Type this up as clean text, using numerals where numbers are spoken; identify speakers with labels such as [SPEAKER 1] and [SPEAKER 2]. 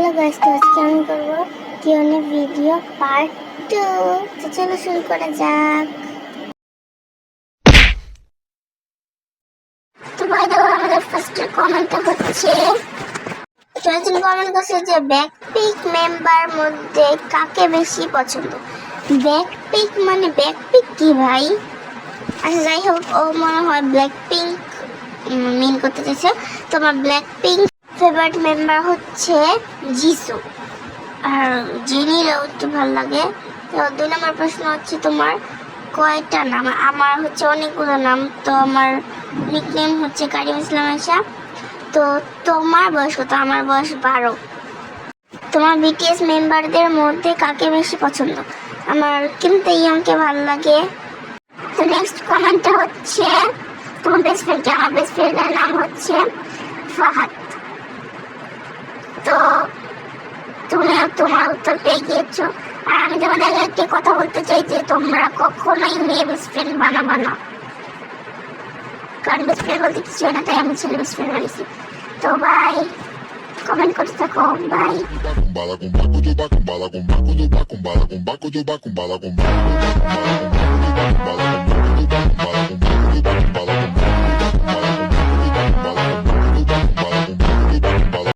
[SPEAKER 1] Hello guys, তো আজকে আমি করবো কিউএনএ ভিডিও পার্ট 2। তো চলো শুরু করা যাক। তো ভাই দেখো, আমাদের ফার্স্ট কমেন্টটা হচ্ছে একজন কমেন্ট করছে যে ব্যাকপিক মেম্বার মধ্যে কাকে বেশি পছন্দ। ব্যাকপিক মানে ব্যাকপিক কি ভাই? আচ্ছা যাই হোক, ও মনে হয় ব্ল্যাকপিঙ্ক মিন করতে চাইছে। তোমার ব্ল্যাকপিঙ্ক ফেভারিট মেম্বার হচ্ছে জিসু, আর জিনিরও একটু ভালো লাগে। তো 2 নম্বর প্রশ্ন হচ্ছে তোমার কয়টা নাম? আমার হচ্ছে অনেকগুলো নাম। তো আমার নিকনেম হচ্ছে কারিম ইসলাম আয়েশা। তো তোমার বয়স কত? আমার বয়স 12। তোমার বিটিএস মেম্বারদের মধ্যে কাকে বেশি পছন্দ? আমার কিম তাইয়ংকে ভালো লাগে। তো নেক্সট কমেন্টটা হচ্ছে তোমার বেস্ট ফ্রেন্ড। আমার বেস্ট ফ্রেন্ডের নাম হচ্ছে ফাহাদ। তো তুমি তোমার উত্তর পেয়ে গিয়েছো। আর আমি তোমাদের একটি কথা বলতে চাই যে তোমরা কখনোই মেয়ে বেস্ট ফ্রেন্ড বানাবা না, কারণ বেস্ট ফ্রেন্ড বলতে কিছু না, তাই আমি ছেলে বেস্ট ফ্রেন্ড বানিয়েছি। তো ভাই কমেন্ট করতে থাকো, বাই।